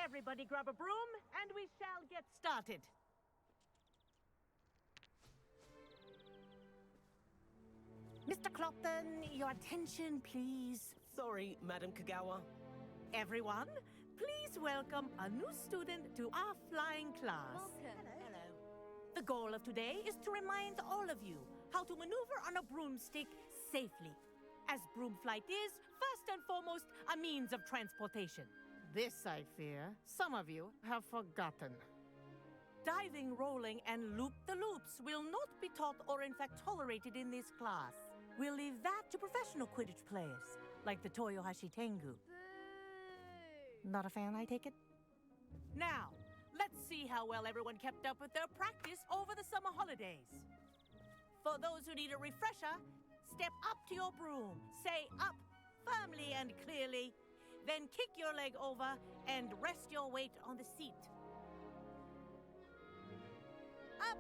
Everybody grab a broom, and we shall get started. Mr. Clopton, your attention, please. Sorry, Madam Kagawa. Everyone, please welcome a new student to our flying class. Welcome. Hello. The goal of today is to remind all of you how to maneuver on a broomstick safely, as broom flight is, first and foremost, a means of transportation. This, I fear, some of you have forgotten. Diving, rolling, and loop-the-loops will not be taught or in fact tolerated in this class. We'll leave that to professional Quidditch players, like the Toyohashi Tengu. Boo! Not a fan, I take it? Now, let's see how well everyone kept up with their practice over the summer holidays. For those who need a refresher, step up to your broom, say up firmly and clearly, then kick your leg over and rest your weight on the seat. Up!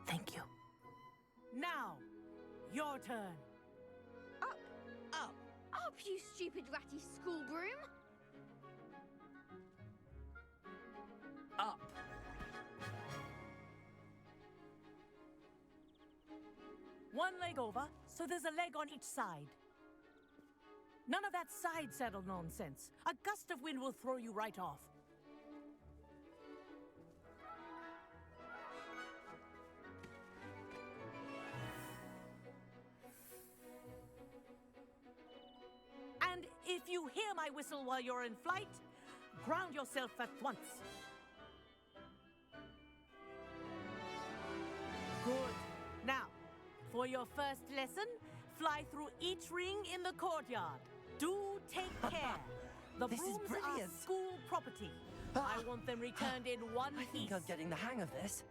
Thank you. Now, your turn. Up! Up. Up, you stupid ratty school broom! Up. One leg over, so there's a leg on each side. None of that side saddle nonsense. A gust of wind will throw you right off. And if you hear my whistle while you're in flight, ground yourself at once. Good. Now, for your first lesson, fly through each ring in the courtyard. Do take care. The This is brooms brilliant. are school property. I want them returned in one I piece. think I'm getting the hang of this.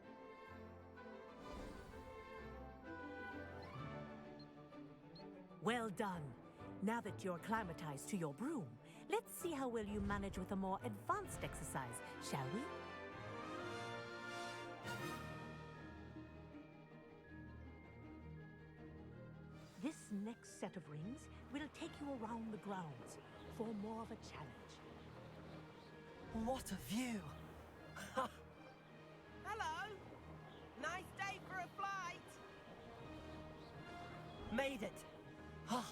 Well done. Now that you're acclimatized to your broom, let's see how well you manage with a more advanced exercise, shall we? This next set of rings will take you around the grounds for more of a challenge. What a view! Hello! Nice day for a flight! Made it! Oh,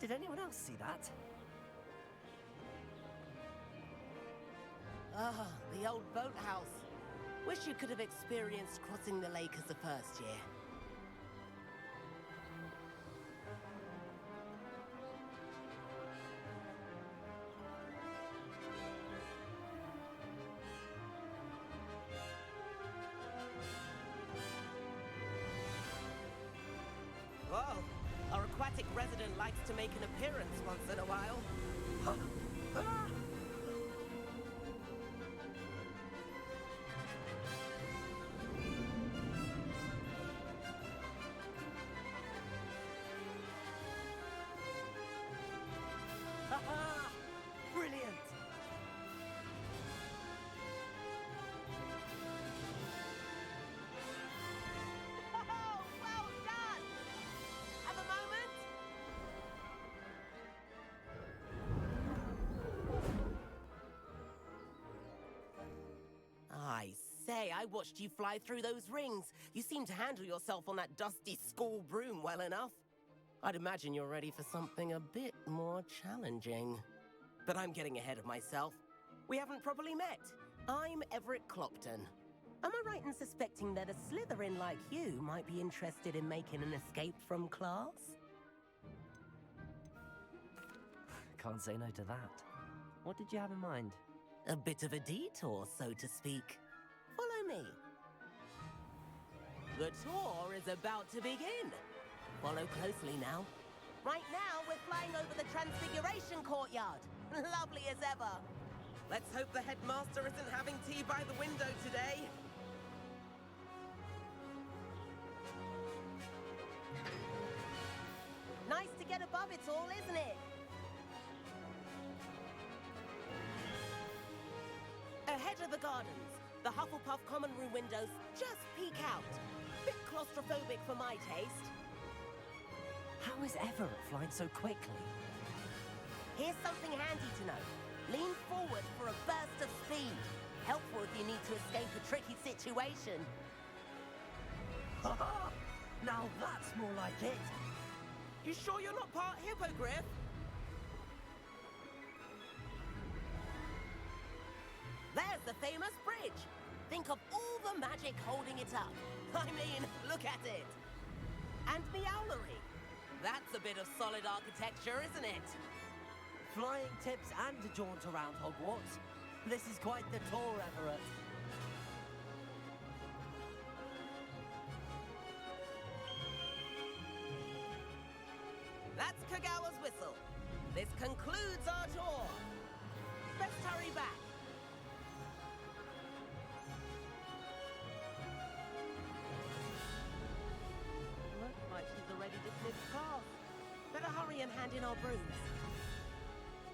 did anyone else see that? Ah, the old boathouse. Wish you could have experienced crossing the lake as the first year. Whoa! Our aquatic resident likes to make an appearance once in a while. Brilliant! Oh, well done! Have a moment? I say, I watched you fly through those rings. You seem to handle yourself on that dusty school broom well enough. I'd imagine you're ready for something a bit more challenging. But I'm getting ahead of myself. We haven't properly met. I'm Everett Clopton. Am I right in suspecting that a Slytherin like you might be interested in making an escape from class? Can't say no to that. What did you have in mind? A bit of a detour, so to speak. Follow me. The tour is about to begin. Follow closely now. Right now, we're flying over the Transfiguration Courtyard. Lovely as ever. Let's hope the headmaster isn't having tea by the window today. Nice to get above it all, isn't it? Ahead of the gardens, the Hufflepuff common room windows just peek out. Bit claustrophobic for my taste. How is Everett flying so quickly? Here's something handy to know. Lean forward for a burst of speed. Helpful if you need to escape a tricky situation. Ha-ha! Now that's more like it. You sure you're not part hippogriff? There's the famous bridge. Think of all the magic holding it up. I mean, look at it. And the owlery. That's a bit of solid architecture, isn't it? Flying tips and a jaunt around Hogwarts. This is quite the tour, Everett. That's Kagawa's whistle. This concludes our tour. Best hurry back. Looks like she's already dismissed class. Better hurry and hand in our brooms.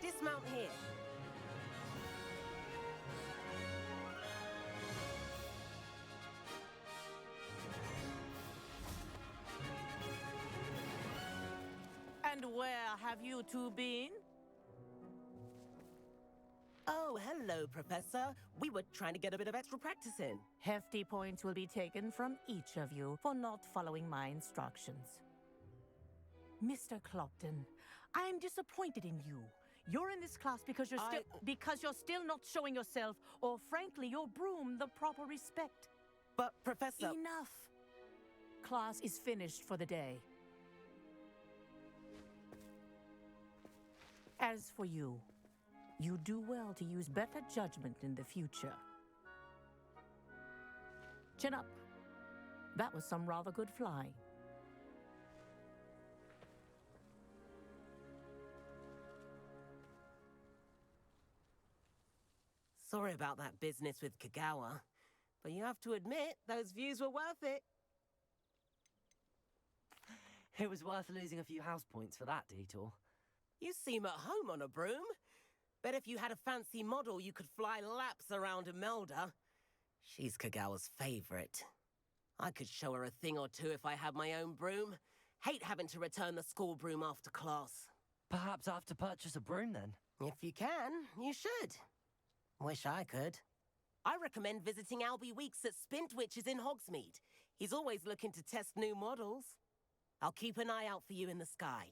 Dismount here. And where have you two been? Oh, hello, Professor. We were trying to get a bit of extra practice in. Hefty points will be taken from each of you for not following my instructions. Mr. Clopton, I'm disappointed in you. You're in this class because you're still not showing yourself, or frankly, your broom, the proper respect. But, Professor... Enough. Class is finished for the day. As for you, you do well to use better judgment in the future. Chin up. That was some rather good flying. Sorry about that business with Kagawa, but you have to admit, those views were worth it. It was worth losing a few house points for that detour. You seem at home on a broom. Bet if you had a fancy model, you could fly laps around Imelda. She's Kagawa's favorite. I could show her a thing or two if I had my own broom. Hate having to return the school broom after class. Perhaps I have to purchase a broom then? If you can, you should. Wish I could. I recommend visiting Albie Weeks at Spintwitches in Hogsmeade. He's always looking to test new models. I'll keep an eye out for you in the sky.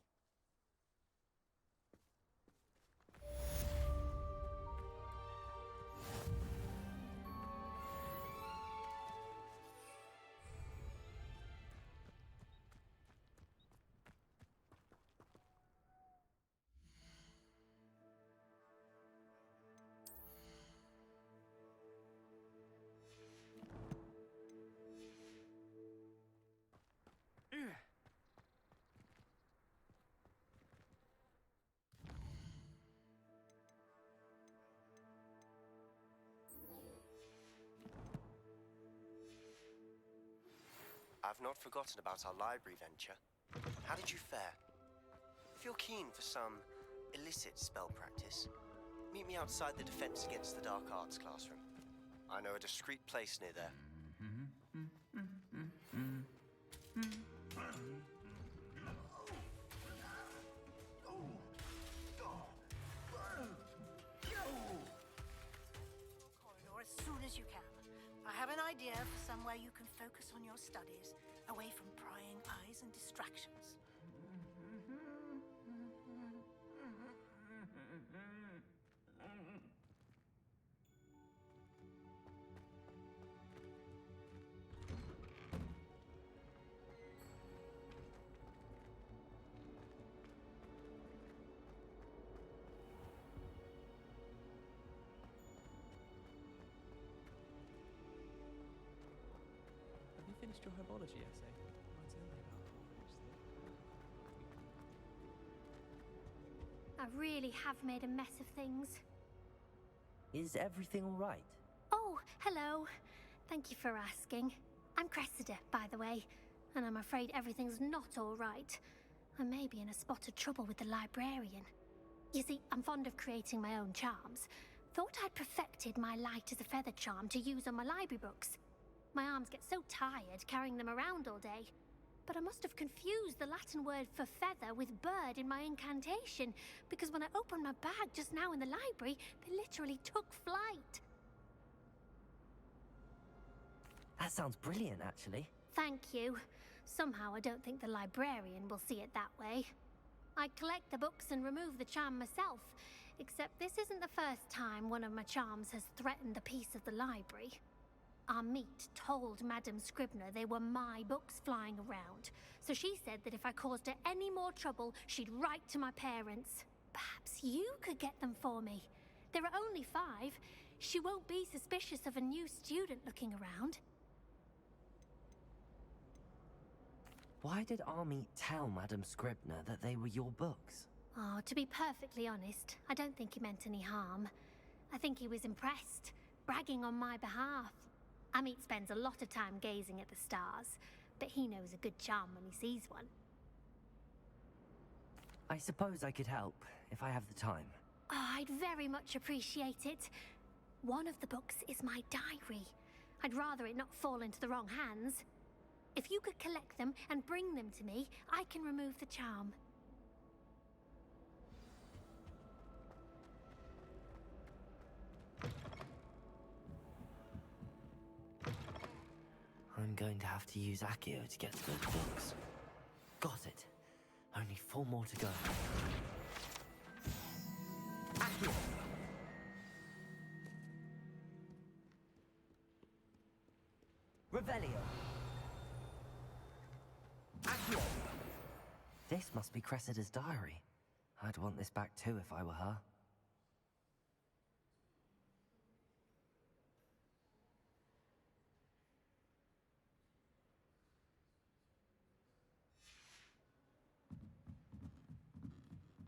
I've not forgotten about our library venture. How did you fare? If you're keen for some illicit spell practice, meet me outside the Defense Against the Dark Arts classroom. I know a discreet place near there. Corridor as soon as you can. I have an idea for somewhere you can focus on your studies, away from prying eyes and distractions. Have you finished your herbology essay? Mine's only about half I really have made a mess of things. Is everything all right? Oh, hello. Thank you for asking. I'm Cressida, by the way, and I'm afraid everything's not all right. I may be in a spot of trouble with the librarian. You see, I'm fond of creating my own charms. Thought I'd perfected my light as a feather charm to use on my library books. My arms get so tired carrying them around all day. But I must have confused the Latin word for feather with bird in my incantation, because when I opened my bag just now in the library, they literally took flight. That sounds brilliant, actually. Thank you. Somehow I don't think the librarian will see it that way. I collect the books and remove the charm myself, except this isn't the first time one of my charms has threatened the peace of the library. Amit told Madame Scribner they were my books flying around, so she said that if I caused her any more trouble, she'd write to my parents. Perhaps you could get them for me. There are only 5. She won't be suspicious of a new student looking around. Why did Army tell Madame Scribner that they were your books? Oh, to be perfectly honest, I don't think he meant any harm. I think he was impressed, bragging on my behalf. Amit spends a lot of time gazing at the stars, but he knows a good charm when he sees one. I suppose I could help, if I have the time. Oh, I'd very much appreciate it. One of the books is my diary. I'd rather it not fall into the wrong hands. If you could collect them and bring them to me, I can remove the charm. I'm going to have to use Accio to get to those books. Got it. Only 4 more to go. Accio! Revelio! Accio! This must be Cressida's diary. I'd want this back too if I were her.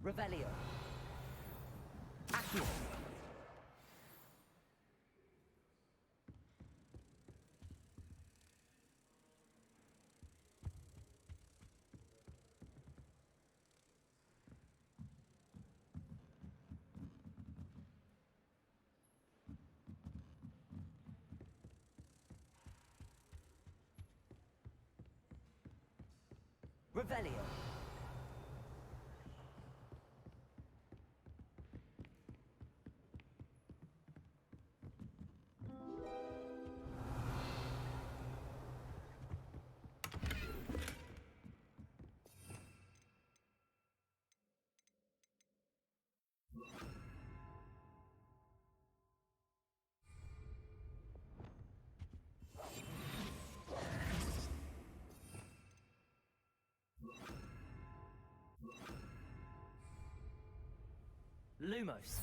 Revelio. Accio. Revelio. Lumos.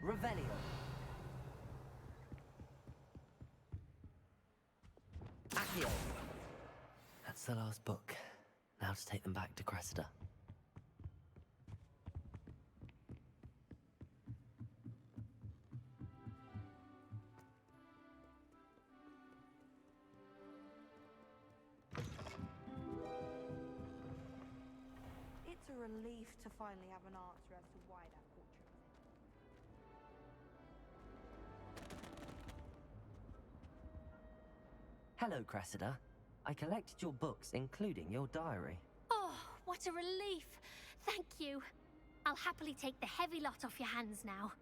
Revelio. Accio. That's the last book. Now to take them back to Cressida. It's a relief to finally have an answer as to why that portrait was in. Hello, Cressida. I collected your books, including your diary. Oh, what a relief. Thank you. I'll happily take the heavy lot off your hands now.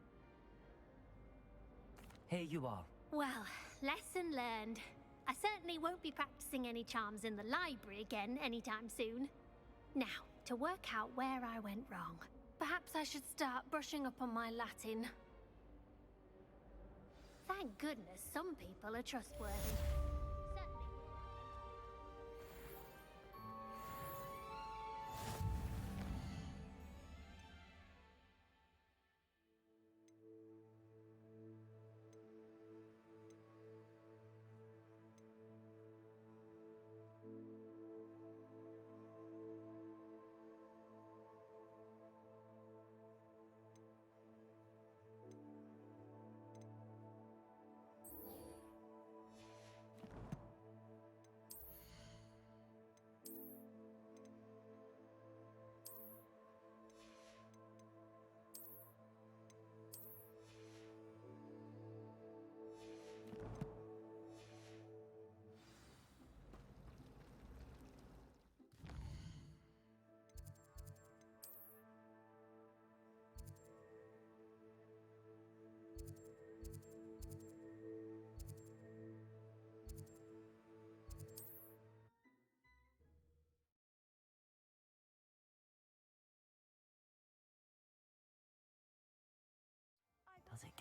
Here you are. Well, lesson learned. I certainly won't be practicing any charms in the library again anytime soon. Now, to work out where I went wrong. Perhaps I should start brushing up on my Latin. Thank goodness some people are trustworthy.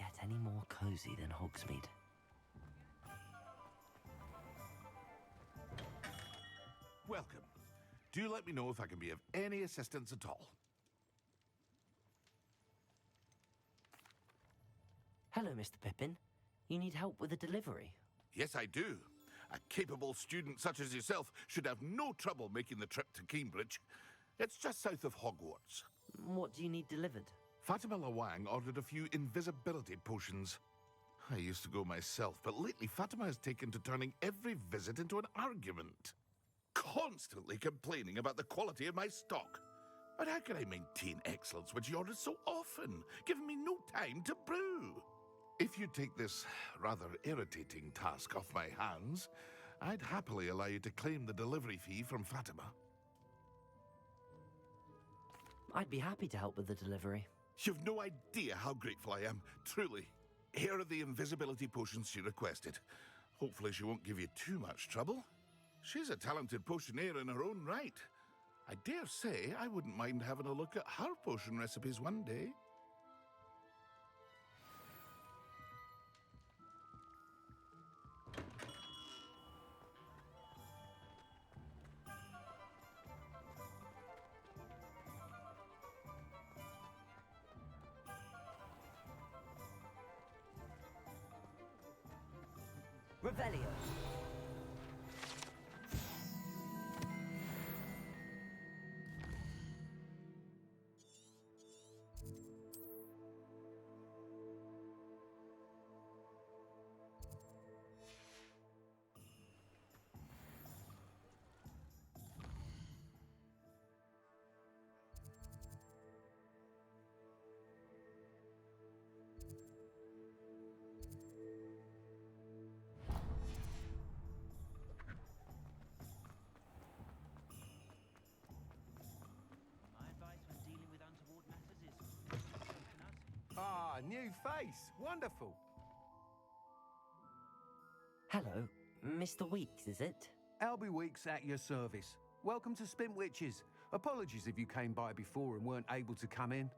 get any more cozy than Hogsmeade. Welcome. Do let me know if I can be of any assistance at all. Hello, Mr. Pippin. You need help with a delivery? Yes, I do. A capable student such as yourself should have no trouble making the trip to Cambridge. It's just south of Hogwarts. What do you need delivered? Fatima Lawang ordered a few invisibility potions. I used to go myself, but lately Fatima has taken to turning every visit into an argument. Constantly complaining about the quality of my stock. But how can I maintain excellence when she orders so often, giving me no time to brew? If you take this rather irritating task off my hands, I'd happily allow you to claim the delivery fee from Fatima. I'd be happy to help with the delivery. You've no idea how grateful I am, truly. Here are the invisibility potions she requested. Hopefully she won't give you too much trouble. She's a talented potioneer in her own right. I dare say I wouldn't mind having a look at her potion recipes one day. Revelio. Ah, new face. Wonderful. Hello, Mr. Weeks, is it? Albie Weeks at your service. Welcome to Spintwitches. Apologies if you came by before and weren't able to come in.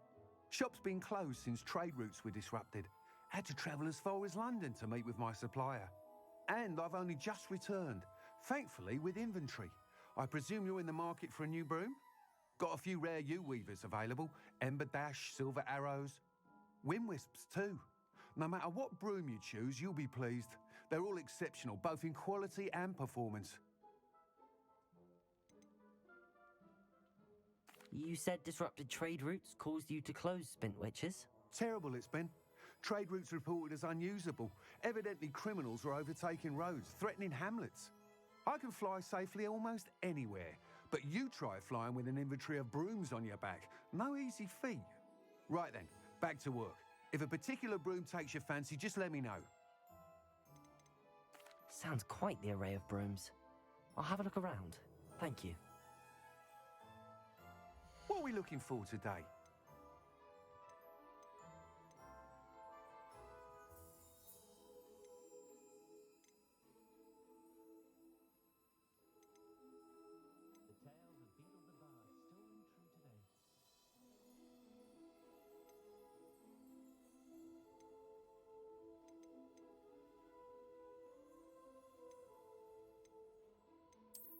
Shop's been closed since trade routes were disrupted. Had to travel as far as London to meet with my supplier. And I've only just returned, thankfully with inventory. I presume you're in the market for a new broom? Got a few rare U-weavers available. Ember Dash, Silver Arrows. Wind Wisps too. No matter what broom you choose, you'll be pleased. They're all exceptional, both in quality and performance. You said disrupted trade routes caused you to close Spintwitches? Terrible it's been. Trade routes reported as unusable. Evidently criminals are overtaking roads, threatening hamlets. I can fly safely almost anywhere, but you try flying with an inventory of brooms on your back. No easy feat. Right then, back to work. If a particular broom takes your fancy, just let me know. Sounds quite the array of brooms. I'll have a look around. Thank you. What are we looking for today?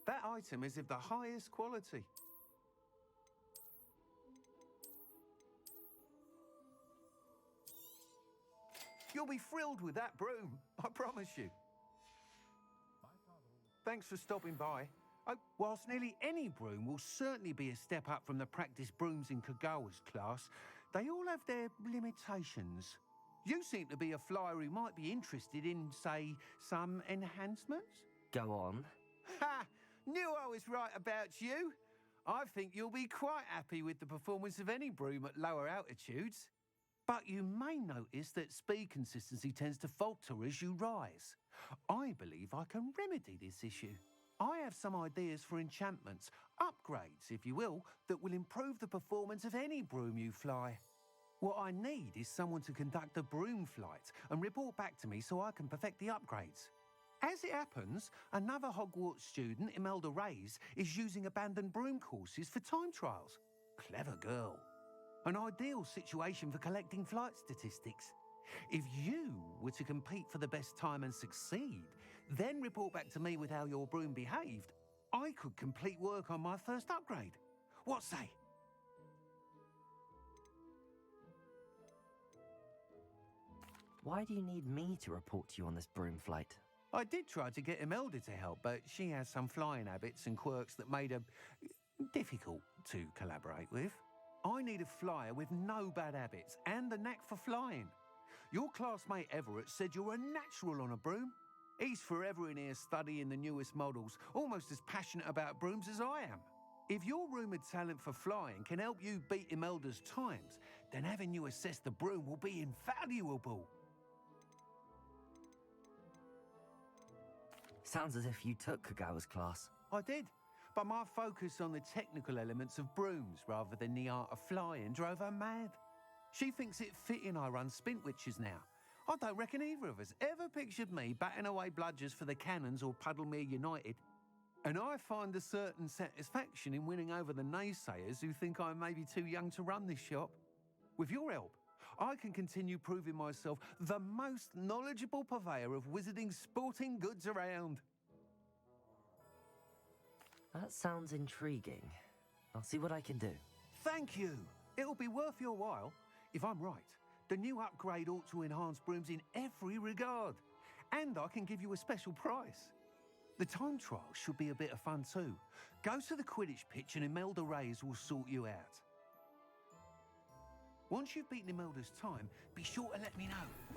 That item is of the highest quality. You'll be thrilled with that broom, I promise you. Thanks for stopping by. Oh, whilst nearly any broom will certainly be a step up from the practice brooms in Kagawa's class, they all have their limitations. You seem to be a flyer who might be interested in, say, some enhancements? Go on. Ha! Knew I was right about you. I think you'll be quite happy with the performance of any broom at lower altitudes. But you may notice that speed consistency tends to falter as you rise. I believe I can remedy this issue. I have some ideas for enchantments, upgrades, if you will, that will improve the performance of any broom you fly. What I need is someone to conduct a broom flight and report back to me so I can perfect the upgrades. As it happens, another Hogwarts student, Imelda Reyes, is using abandoned broom courses for time trials. Clever girl. An ideal situation for collecting flight statistics. If you were to compete for the best time and succeed, then report back to me with how your broom behaved, I could complete work on my first upgrade. What say? Why do you need me to report to you on this broom flight? I did try to get Imelda to help, but she has some flying habits and quirks that made her difficult to collaborate with. I need a flyer with no bad habits and the knack for flying. Your classmate Everett said you're a natural on a broom. He's forever in here studying the newest models, almost as passionate about brooms as I am. If your rumoured talent for flying can help you beat Imelda's times, then having you assess the broom will be invaluable. Sounds as if you took Kagawa's class. I did, but my focus on the technical elements of brooms rather than the art of flying drove her mad. She thinks it fitting I run Spintwitches now. I don't reckon either of us ever pictured me batting away bludgers for the Cannons or Puddlemere United. And I find a certain satisfaction in winning over the naysayers who think I may be too young to run this shop. With your help, I can continue proving myself the most knowledgeable purveyor of wizarding sporting goods around. That sounds intriguing. I'll see what I can do. Thank you. It'll be worth your while. If I'm right, the new upgrade ought to enhance brooms in every regard. And I can give you a special price. The time trial should be a bit of fun too. Go to the Quidditch pitch and Imelda Reyes will sort you out. Once you've beaten Imelda's time, be sure to let me know.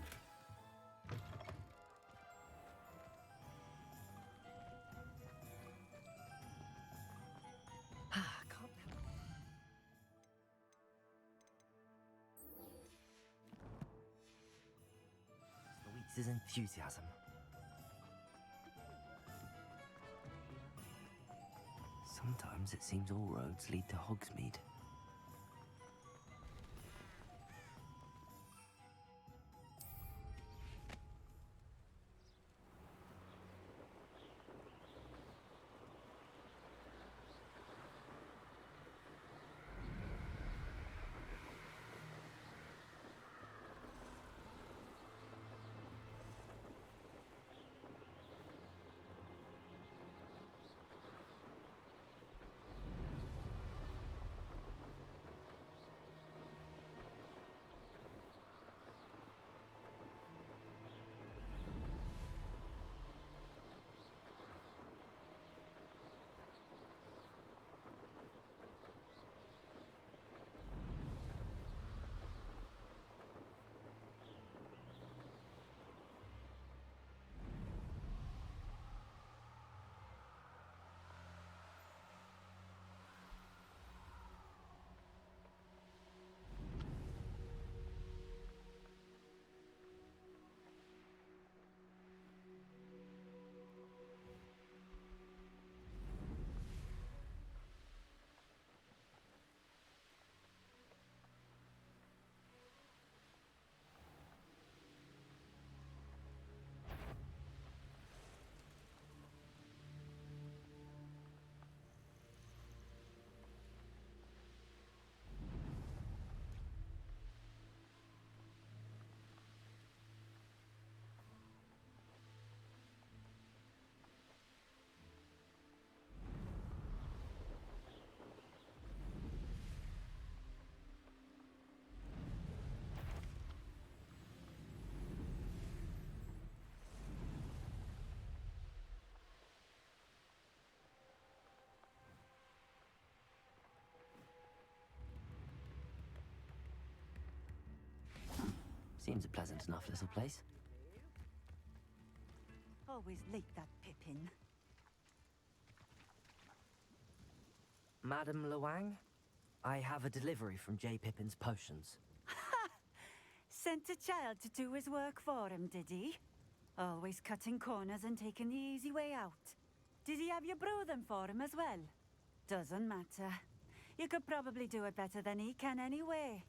His enthusiasm. Sometimes it seems all roads lead to Hogsmeade. Seems a pleasant enough little place. Always late, that Pippin. Madam Luang, I have a delivery from J. Pippin's Potions. Ha! Sent a child to do his work for him, did he? Always cutting corners and taking the easy way out. Did he have you brew them for him as well? Doesn't matter. You could probably do it better than he can anyway.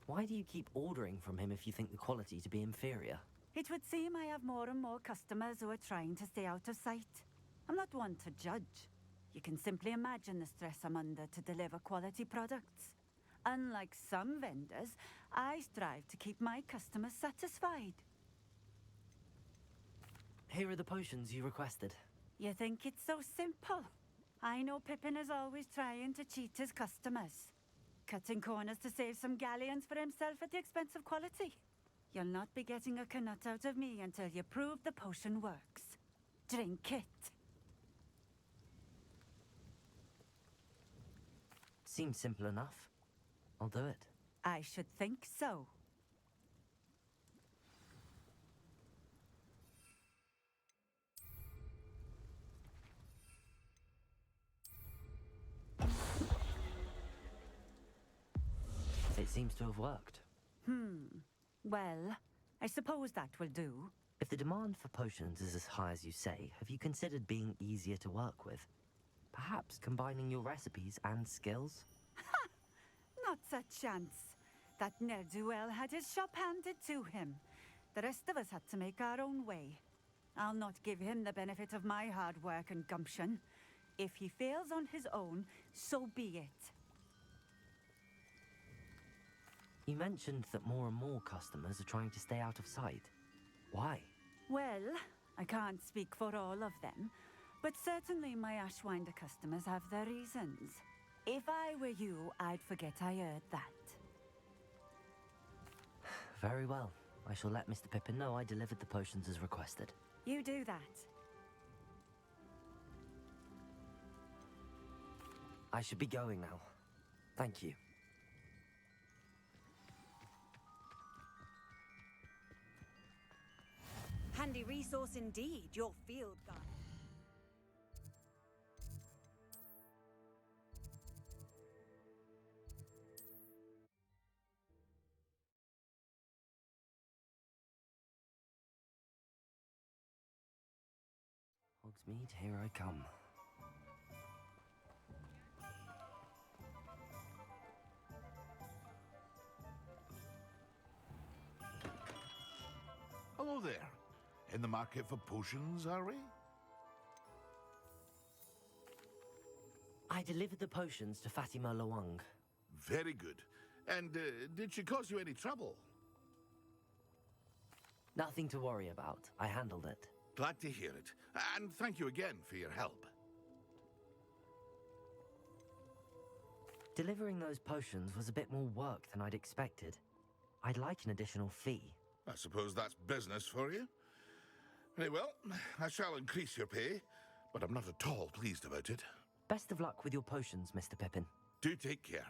Why do you keep ordering from him if you think the quality to be inferior? It would seem I have more and more customers who are trying to stay out of sight. I'm not one to judge. You can simply imagine the stress I'm under to deliver quality products. Unlike some vendors, I strive to keep my customers satisfied. Here are the potions you requested. You think it's so simple? I know Pippin is always trying to cheat his customers. Cutting corners to save some galleons for himself at the expense of quality. You'll not be getting a canut out of me until you prove the potion works. Drink it. Seems simple enough. I'll do it. I should think so. It seems to have worked. Well, I suppose that will do. If the demand for potions is as high as you say, have you considered being easier to work with? Perhaps combining your recipes and skills? Not a chance. That ne'er-do-well had his shop handed to him. The rest of us had to make our own way. I'll not give him the benefit of my hard work and gumption. If he fails on his own, so be it. You mentioned that more and more customers are trying to stay out of sight. Why? Well, I can't speak for all of them, but certainly my Ashwinder customers have their reasons. If I were you, I'd forget I heard that. Very well. I shall let Mr. Pippin know I delivered the potions as requested. You do that. I should be going now. Thank you. Handy resource indeed, your field guide. Hogsmeade, here I come. Hello there. In the market for potions, are we? I delivered the potions to Fatima Lawang. Very good. And did she cause you any trouble? Nothing to worry about. I handled it. Glad to hear it. And thank you again for your help. Delivering those potions was a bit more work than I'd expected. I'd like an additional fee. I suppose that's business for you. Very well, I shall increase your pay, but I'm not at all pleased about it. Best of luck with your potions, Mr. Pippin. Do take care.